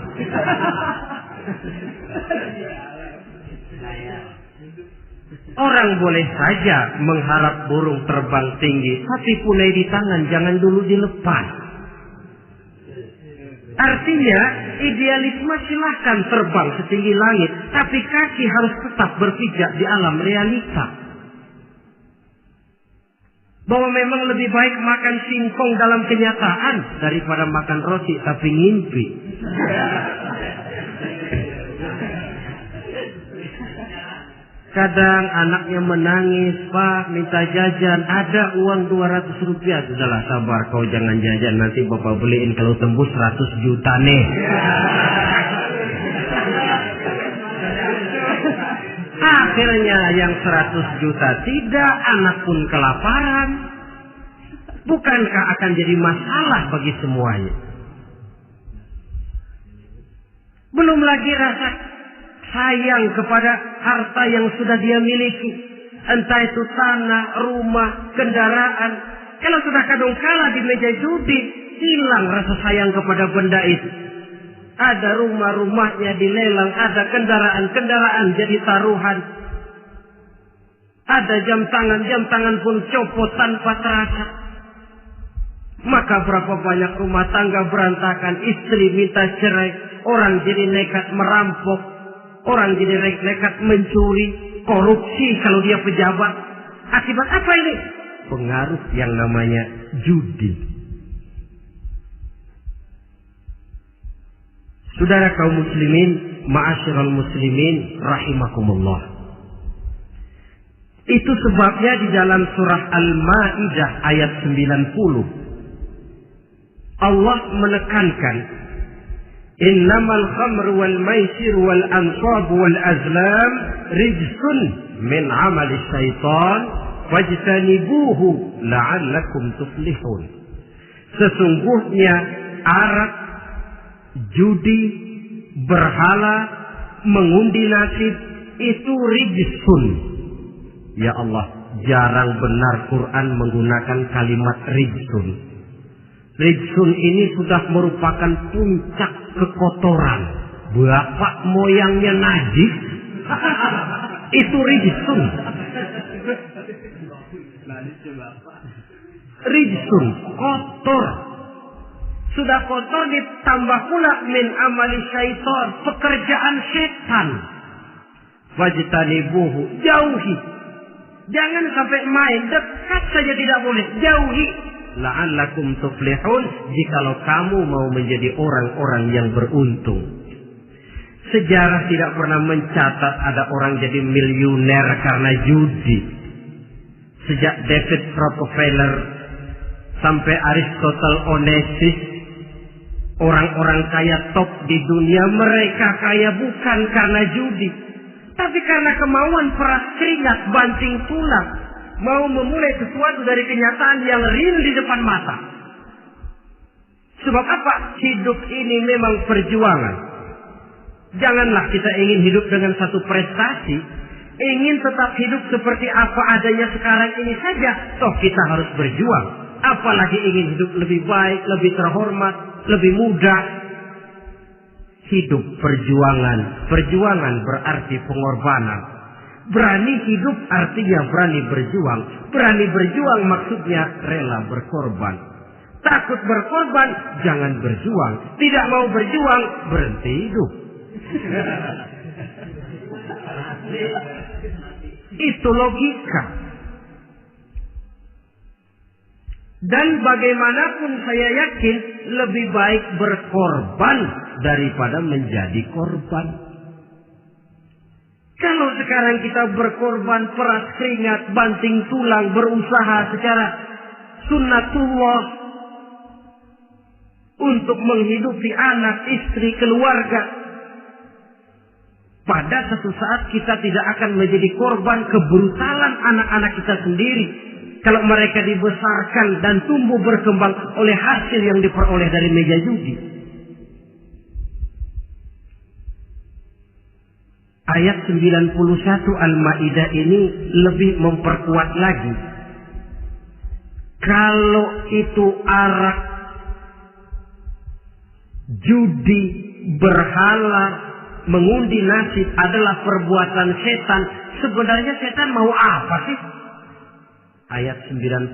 Orang boleh saja mengharap burung terbang tinggi, tapi punai di tangan jangan dulu dilepas. Artinya idealisme silahkan terbang setinggi langit, tapi kaki harus tetap berpijak di alam realita. Bahwa memang lebih baik makan singkong dalam kenyataan daripada makan roti tapi ngimpi. Kadang anaknya menangis, Pak minta jajan, ada uang 200 rupiah. Sudahlah sabar, kau jangan jajan, nanti bapak beliin kalau tembus 100 juta nih. Akhirnya yang 100 juta tidak, anak pun kelaparan. Bukankah akan jadi masalah bagi semuanya? Belum lagi rasa sayang kepada harta yang sudah dia miliki. entah itu tanah, rumah, kendaraan. Kalau sudah kadungkala di meja judi, hilang rasa sayang kepada benda itu. Ada rumah-rumahnya dilelang, ada kendaraan-kendaraan jadi taruhan. Ada jam tangan pun copot tanpa terasa. Maka berapa banyak rumah tangga berantakan, istri minta cerai, orang jadi nekat merampok, orang jadi nekat mencuri, korupsi kalau dia pejabat. Akibat apa ini? Pengaruh yang namanya judi. Saudara kaum muslimin, ma'asyiral muslimin rahimakumullah. Itu sebabnya di dalam surah Al-Maidah ayat 90 Allah menekankan, innamal khamru wal maisir wal ansab wal azlam rijsun min amali syaitan fajtanibuhu la'allakum tuflihun. Sesungguhnya arak, judi, berhala, mengundi nasib itu rijsun. Ya Allah, jarang benar Quran menggunakan kalimat rijsun. Rijsun ini sudah merupakan puncak kekotoran. Bapak moyangnya najis, itu rijsun. Rijsun, kotor. Sudah kotor ditambah pula min amali syaitan, pekerjaan setan. Wajtanibuhu, jauhi. Jangan sampai main, dekat saja tidak boleh, jauhi. La'allakum tuflihun, jikalau kamu mau menjadi orang-orang yang beruntung. Sejarah tidak pernah mencatat ada orang jadi miliuner karena judi. Sejak David Rockefeller sampai Aristotle Onassis, orang-orang kaya top di dunia, mereka kaya bukan karena judi, tapi karena kemauan peras keringat banting tulang, mau memulai sesuatu dari kenyataan yang real di depan mata. Sebab apa? Hidup ini memang perjuangan. Janganlah kita ingin hidup dengan satu prestasi, ingin tetap hidup seperti apa adanya sekarang ini saja, toh kita harus berjuang. Apalagi ingin hidup lebih baik, lebih terhormat, lebih mudah. Hidup perjuangan. Perjuangan berarti pengorbanan. Berani hidup artinya berani berjuang. Berani berjuang maksudnya rela berkorban. Takut berkorban, jangan berjuang. Tidak mau berjuang, berhenti hidup. Itu logika. Dan bagaimanapun saya yakin lebih baik berkorban daripada menjadi korban. Kalau sekarang kita berkorban, peras keringat, banting tulang, berusaha secara sunnatullah untuk menghidupi anak, istri, keluarga, pada satu saat kita tidak akan menjadi korban kebrutalan anak-anak kita sendiri. Kalau mereka dibesarkan dan tumbuh berkembang oleh hasil yang diperoleh dari meja judi. Ayat 91 Al-Maidah ini lebih memperkuat lagi. Kalau itu arak, judi, berhala, mengundi nasib adalah perbuatan setan, sebenarnya setan mau apa sih? Ayat 91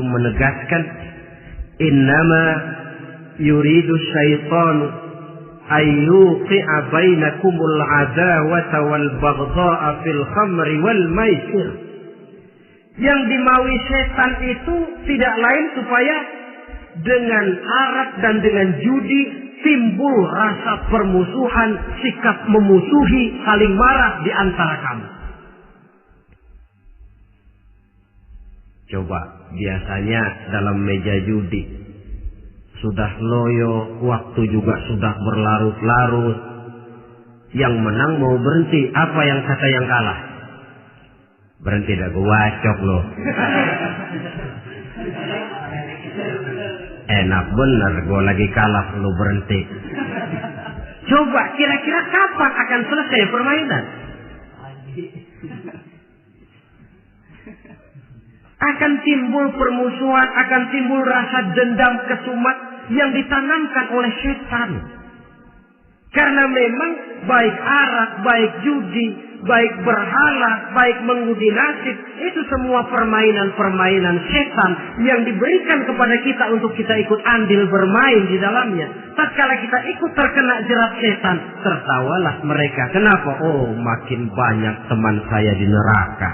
menegaskan, innama yuridu syaitanu ayyuqi'a bainakumul adawata wal baghdha'a fil khamri wal maisir. Yang dimaui setan itu tidak lain supaya dengan arak dan dengan judi timbul rasa permusuhan, sikap memusuhi, saling marah di antara kamu. Coba, biasanya dalam meja judi sudah loyo, waktu juga sudah berlarut-larut. Yang menang mau berhenti, apa yang kata yang kalah? Berhenti dah, gua wacok loh. Enak bener, gua lagi kalah, lu berhenti. Coba, kira-kira kapan akan selesai permainan? Akan timbul permusuhan, akan timbul rasa dendam kesumat yang ditanamkan oleh setan. Karena memang baik arak, baik judi, baik berhala, baik mengundi nasib, itu semua permainan-permainan setan yang diberikan kepada kita untuk kita ikut andil bermain di dalamnya. Tatkala kita ikut terkena jerat setan, tertawalah mereka. Kenapa? Oh, makin banyak teman saya di neraka.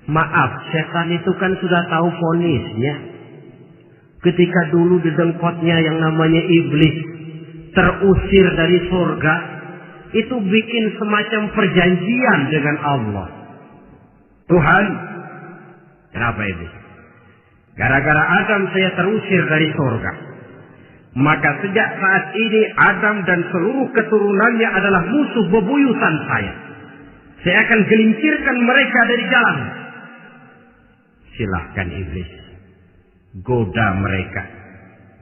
Maaf, setan itu kan sudah tahu vonisnya. Ketika dulu di dengkotnya yang namanya iblis terusir dari surga, itu bikin semacam perjanjian dengan Allah. Tuhan, kenapa iblis? Gara-gara Adam saya terusir dari surga. Maka sejak saat ini Adam dan seluruh keturunannya adalah musuh bebuyutan saya. Saya akan gelincirkan mereka dari jalan. Silahkan iblis, goda mereka.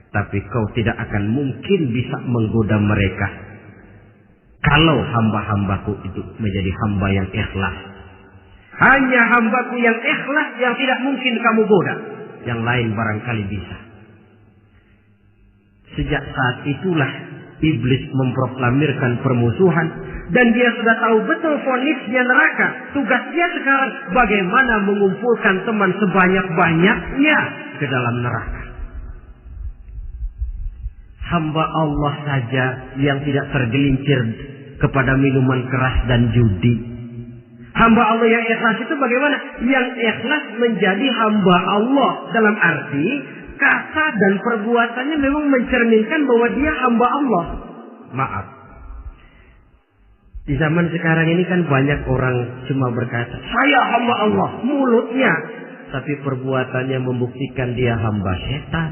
Tapi kau tidak akan mungkin bisa menggoda mereka kalau hamba-hambaku itu menjadi hamba yang ikhlas. Hanya hambaku yang ikhlas yang tidak mungkin kamu goda. Yang lain barangkali bisa. Sejak saat itulah iblis memproklamirkan permusuhan. Dan dia sudah tahu betul vonisnya neraka. Tugas dia sekarang bagaimana mengumpulkan teman sebanyak-banyaknya ke dalam neraka. Hamba Allah saja yang tidak tergelincir kepada minuman keras dan judi. Hamba Allah yang ikhlas itu bagaimana? Yang ikhlas menjadi hamba Allah. Dalam arti kata dan perbuatannya memang mencerminkan bahwa dia hamba Allah. Maaf, di zaman sekarang ini kan banyak orang cuma berkata, saya hamba Allah, mulutnya. Tapi perbuatannya membuktikan dia hamba setan,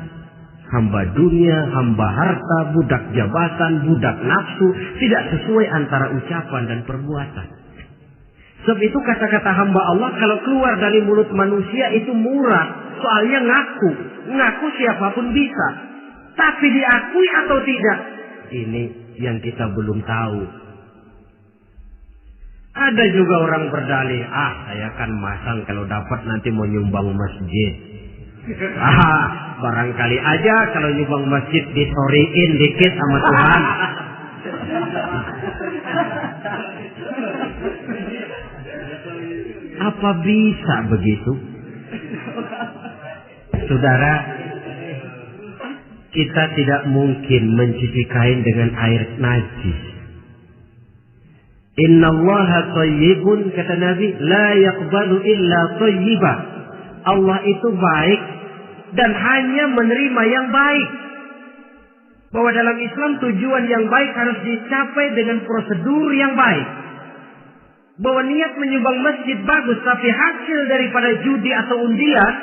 hamba dunia, hamba harta, budak jabatan, budak nafsu. Tidak sesuai antara ucapan dan perbuatan. Sebab itu kata-kata hamba Allah kalau keluar dari mulut manusia itu murah. Soalnya ngaku siapapun bisa. Tapi diakui atau tidak, ini yang kita belum tahu. Ada juga orang berdalih, saya kan masang kalau dapat nanti mau nyumbang masjid. Barangkali aja kalau nyumbang masjid disoriin dikit sama Tuhan. Apa bisa begitu? Saudara, kita tidak mungkin mencuci kain dengan air najis. Innallaha thayyibun, kata Nabi, la yaqbalu illa thayyiba. Allah itu baik dan hanya menerima yang baik. Bahwa dalam Islam tujuan yang baik harus dicapai dengan prosedur yang baik. Bahwa niat menyumbang masjid bagus, tapi hasil daripada judi atau undian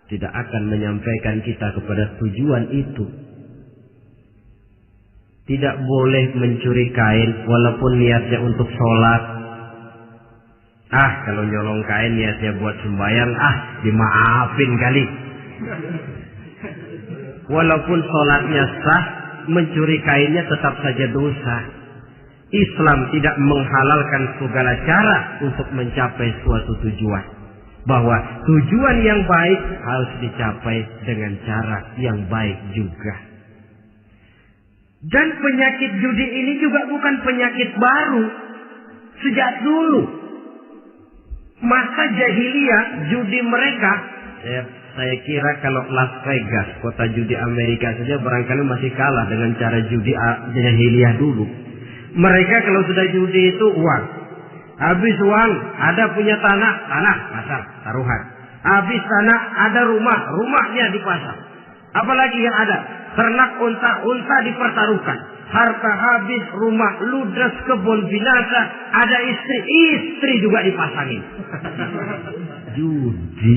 tidak akan menyampaikan kita kepada tujuan itu. Tidak boleh mencuri kain walaupun niatnya untuk sholat. Kalau nyolong kain niatnya buat sembahyang, dimaafin kali. Walaupun sholatnya sah, mencuri kainnya tetap saja dosa. Islam tidak menghalalkan segala cara untuk mencapai suatu tujuan. Bahwa tujuan yang baik harus dicapai dengan cara yang baik juga. Dan penyakit judi ini juga bukan penyakit baru. Sejak dulu masa jahiliyah judi mereka, saya kira kalau Las Vegas, kota judi Amerika saja barangkali masih kalah dengan cara judi jahiliyah dulu. Mereka kalau sudah judi itu uang. Habis uang, ada punya tanah pasar, taruhan. Habis tanah, ada rumahnya dipasang. Apalagi yang ada? Ternak unta dipertaruhkan. Harta habis, rumah ludes, kebun binasa, ada istri juga dipasangin. Judi.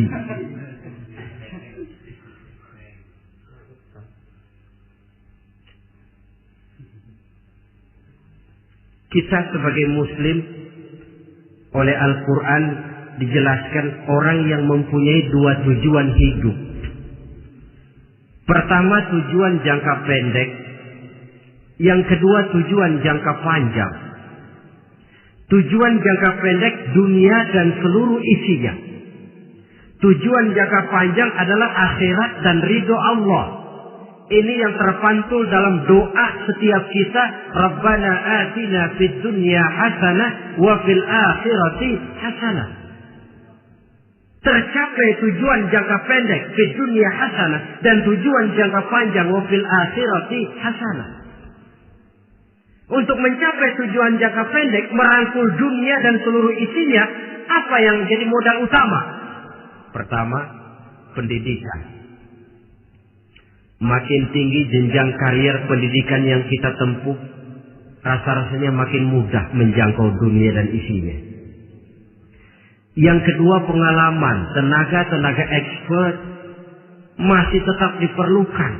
Kita sebagai muslim oleh Al-Quran dijelaskan orang yang mempunyai dua tujuan hidup. Pertama tujuan jangka pendek, yang kedua tujuan jangka panjang. Tujuan jangka pendek dunia dan seluruh isinya. Tujuan jangka panjang adalah akhirat dan ridho Allah. Ini yang terpantul dalam doa setiap kita. Rabbana atina fid dunya hasanah wa fil akhirati hasanah. Tercapai tujuan jangka pendek fid dunya hasanah dan tujuan jangka panjang wa fil akhirati hasanah. Untuk mencapai tujuan jangka pendek, merangkul dunia dan seluruh isinya, apa yang jadi modal utama? Pertama, pendidikan. Makin tinggi jenjang karier pendidikan yang kita tempuh, rasa-rasanya makin mudah menjangkau dunia dan isinya. Yang kedua, pengalaman. Tenaga expert masih tetap diperlukan.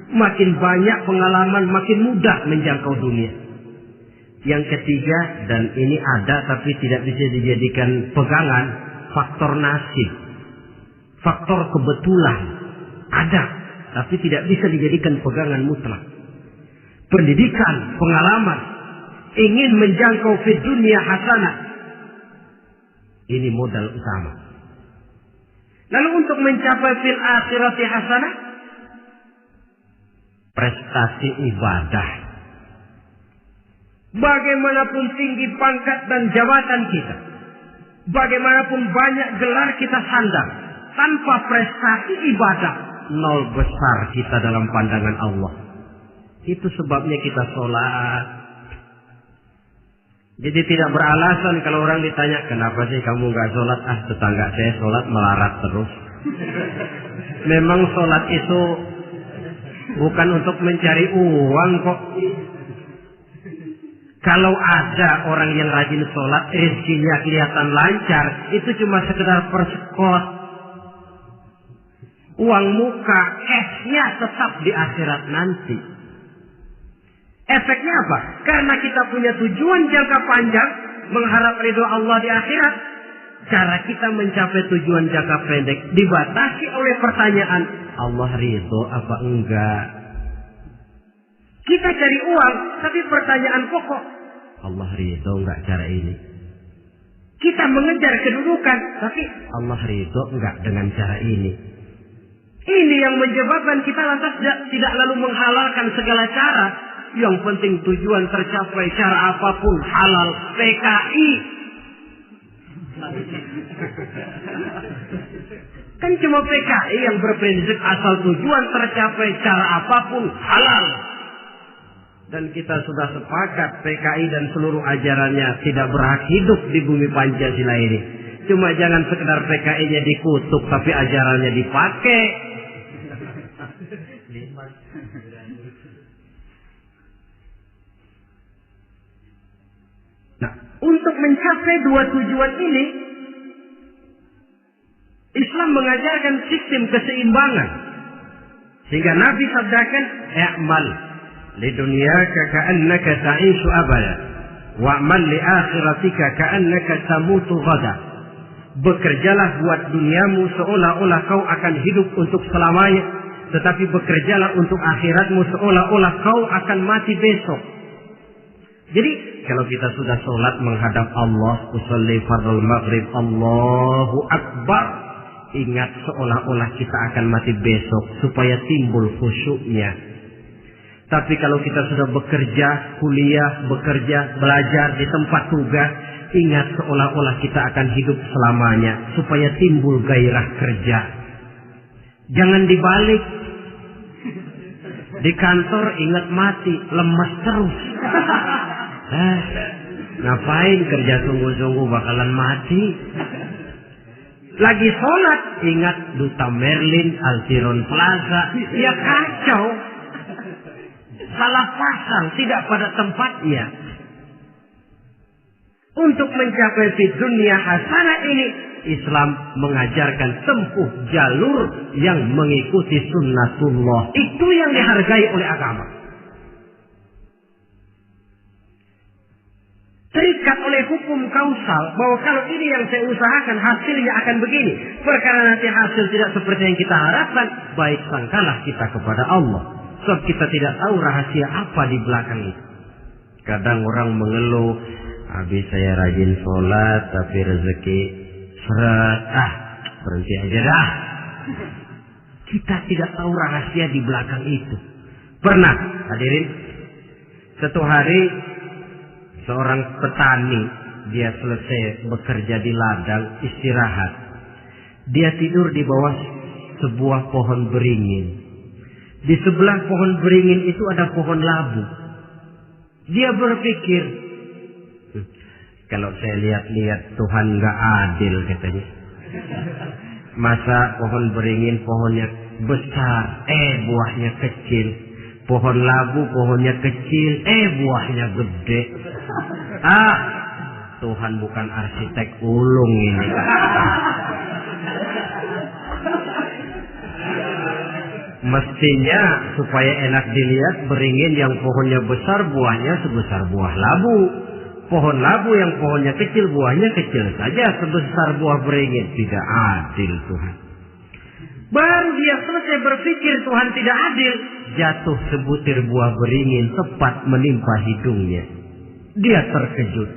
Makin banyak pengalaman, makin mudah menjangkau dunia. Yang ketiga, dan ini ada tapi tidak bisa dijadikan pegangan, faktor nasib. Faktor kebetulan ada, tapi tidak bisa dijadikan pegangan mutlak. Pendidikan, pengalaman, ingin menjangkau fid dunya hasanah. Ini modal utama. Lalu untuk mencapai fil akhirati hasanah, prestasi ibadah. Bagaimanapun tinggi pangkat dan jabatan kita, bagaimanapun banyak gelar kita sandang, tanpa prestasi ibadah, nol besar kita dalam pandangan Allah. Itu sebabnya kita sholat. Jadi tidak beralasan kalau orang ditanya, kenapa sih kamu gak sholat? Tetangga saya sholat melarat terus. Memang sholat itu bukan untuk mencari uang kok. Kalau ada orang yang rajin sholat, rezekinya kelihatan lancar, itu cuma sekedar persekot. Uang muka, cashnya tetap di akhirat nanti. Efeknya apa? Karena kita punya tujuan jangka panjang, mengharap ridho Allah di akhirat. Cara kita mencapai tujuan jangka pendek dibatasi oleh pertanyaan, Allah ridho apa enggak? Kita cari uang, tapi pertanyaan pokok, Allah ridho enggak cara ini? Kita mengejar kedudukan, tapi Allah ridho enggak dengan cara ini? Ini yang menyebabkan kita lantas tidak lalu menghalalkan segala cara. Yang penting tujuan tercapai cara apapun halal. PKI. Kan cuma PKI yang berprinsip asal tujuan tercapai cara apapun halal. Dan kita sudah sepakat PKI dan seluruh ajarannya tidak berhak hidup di bumi Pancasila ini. Cuma jangan sekedar PKI-nya dikutuk tapi ajarannya dipakai. Nah, untuk mencapai dua tujuan ini, Islam mengajarkan sistem keseimbangan. Sehingga Nabi sabdakan, "I'mal li dunyaka ka'annaka ta'ishu abada, wa'mal li akhiratika ka'annaka tamutu ghada." Bekerjalah buat duniamu seolah-olah kau akan hidup untuk selamanya, tetapi bekerjalah untuk akhiratmu seolah-olah kau akan mati besok. Jadi kalau kita sudah sholat menghadap Allah, usolli fardhu maghrib, Allahu Akbar, ingat seolah-olah kita akan mati besok supaya timbul khusyuknya. Tapi kalau kita sudah bekerja, kuliah, belajar di tempat tugas, ingat seolah-olah kita akan hidup selamanya supaya timbul gairah kerja. Jangan dibalik. Di kantor ingat mati, lemas terus. Ngapain kerja sungguh-sungguh bakalan mati. Lagi sholat ingat Duta Merlin, Altiron Plaza, ya kacau. Salah pasang, tidak pada tempatnya. Untuk mencapai fid dunya hasanah ini, Islam mengajarkan tempuh jalur yang mengikuti sunnatullah. Itu yang dihargai oleh agama. Terikat oleh hukum kausal bahwa kalau ini yang saya usahakan hasilnya akan begini. Perkara nanti hasil tidak seperti yang kita harapkan, baik sangkalah kita kepada Allah. Sebab kita tidak tahu rahasia apa di belakang itu. Kadang orang mengeluh, Habis saya rajin sholat tapi rezeki seret. Berhenti aja dah. Kita tidak tahu rahasia di belakang itu. Pernah hadirin, satu hari seorang petani, dia selesai bekerja di ladang, istirahat. Dia tidur di bawah sebuah pohon beringin. Di sebelah pohon beringin itu ada pohon labu. Dia berpikir, kalau saya lihat-lihat Tuhan nggak adil katanya. Masa pohon beringin pohonnya besar, buahnya kecil. Pohon labu pohonnya kecil, buahnya gede. Tuhan bukan arsitek ulung ini. Mestinya supaya enak dilihat, beringin yang pohonnya besar buahnya sebesar buah labu. Pohon labu yang pohonnya kecil buahnya kecil saja sebesar buah beringin. Tidak adil Tuhan. Baru dia selesai berpikir Tuhan tidak adil, jatuh sebutir buah beringin tepat menimpa hidungnya. Dia terkejut.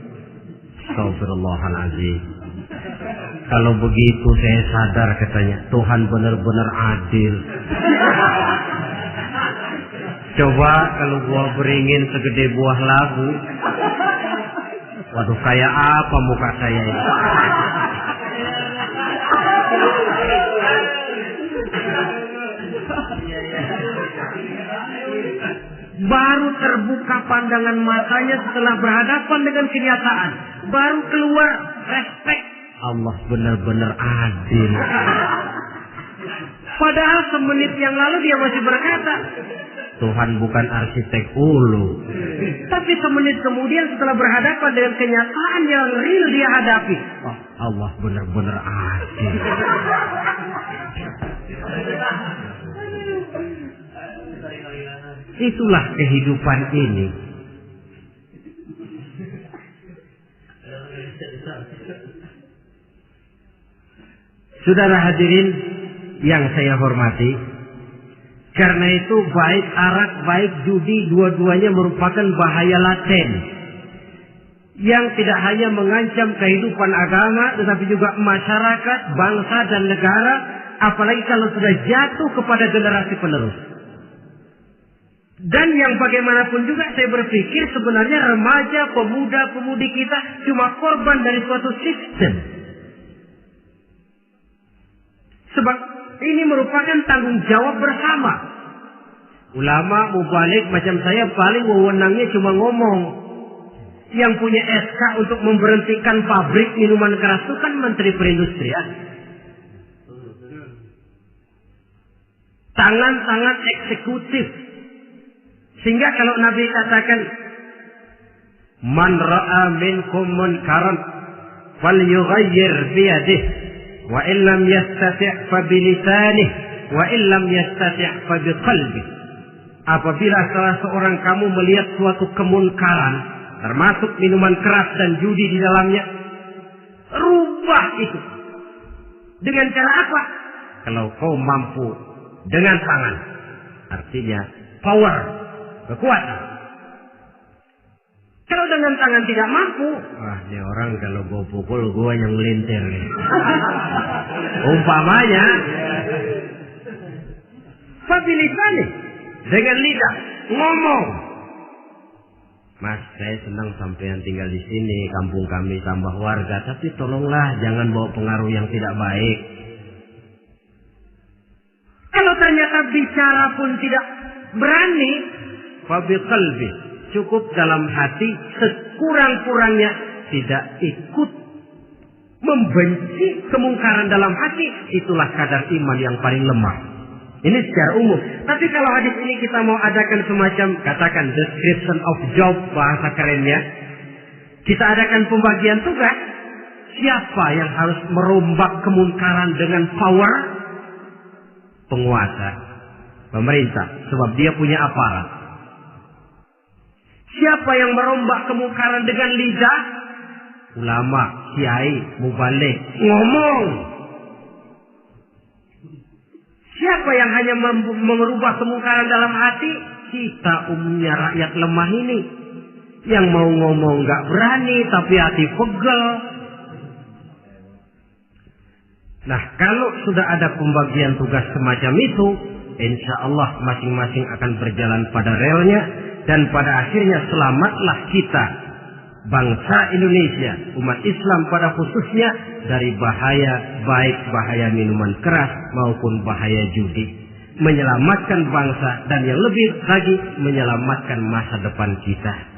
Astagfirullahaladzim. Kalau begitu saya sadar katanya, Tuhan benar-benar adil. Coba kalau buah beringin segede buah labu. Waduh, kayak apa muka saya ini? Baru terbuka pandangan matanya setelah berhadapan dengan kenyataan. Baru keluar respek. Allah benar-benar adil. Padahal semenit yang lalu dia masih berkata, Tuhan bukan arsitek ulu. Tapi semenit kemudian setelah berhadapan dengan kenyataan yang real dia hadapi, Allah benar-benar adil. Itulah kehidupan ini. Saudara hadirin yang saya hormati, karena itu baik arak, baik judi, dua-duanya merupakan bahaya laten yang tidak hanya mengancam kehidupan agama, tetapi juga masyarakat, bangsa dan negara, apalagi kalau sudah jatuh kepada generasi penerus. Dan yang bagaimanapun juga saya berpikir sebenarnya remaja, pemuda-pemudi kita cuma korban dari suatu sistem. Sebab ini merupakan tanggung jawab bersama. Ulama mubalik macam saya paling wewenangnya cuma ngomong. Yang punya SK untuk memberhentikan pabrik minuman keras itu kan Menteri Perindustrian. Tangan-tangan eksekutif. Sehingga kalau Nabi katakan, Man ra'a minkum munkaran falyughayyir biyadihi wa illam yastati' fa bilisanih wa illam yastati' fa biqalbih. Apabila salah seorang kamu melihat suatu kemunkaran, termasuk minuman keras dan judi di dalamnya, rubah itu. Dengan cara apa? Kalau kau mampu dengan tangan, artinya power, kekuatan. Kalau dengan tangan tidak mampu, ini orang kalau gue pukul gue yang melintir nih. Umpamanya, fabilisan nih, dengan lidah ngomong. Mas, saya senang sampean tinggal di sini, kampung kami tambah warga, tapi tolonglah jangan bawa pengaruh yang tidak baik. Kalau ternyata bicara pun tidak berani, fabiqalbi, cukup dalam hati, sekurang-kurangnya tidak ikut membenci kemungkaran dalam hati, itulah kadar iman yang paling lemah. Ini secara umum. Tapi kalau hadis ini kita mau adakan semacam, katakan description of job, bahasa kerennya, kita adakan pembagian tugas. Siapa yang harus merombak kemungkaran dengan power? Penguasa, pemerintah, sebab dia punya aparat. Siapa yang merombak kemungkaran dengan lidah? Ulama, kiai, mubalik, ngomong. Siapa yang hanya merubah kemungkaran dalam hati? Kita umumnya rakyat lemah ini. Yang mau ngomong nggak berani tapi hati pegel. Nah, kalau sudah ada pembagian tugas semacam itu, insya Allah masing-masing akan berjalan pada relnya, dan pada akhirnya selamatlah kita, bangsa Indonesia, umat Islam pada khususnya, dari bahaya, baik bahaya minuman keras maupun bahaya judi. Menyelamatkan bangsa dan yang lebih lagi menyelamatkan masa depan kita.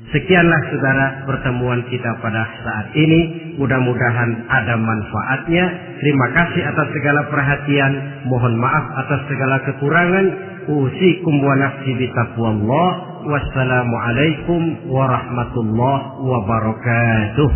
Sekianlah saudara pertemuan kita pada saat ini. Mudah-mudahan ada manfaatnya. Terima kasih atas segala perhatian. Mohon maaf atas segala kekurangan. Usikum wa nafsi bitaqwallah. Wassalamualaikum warahmatullahi wabarakatuh.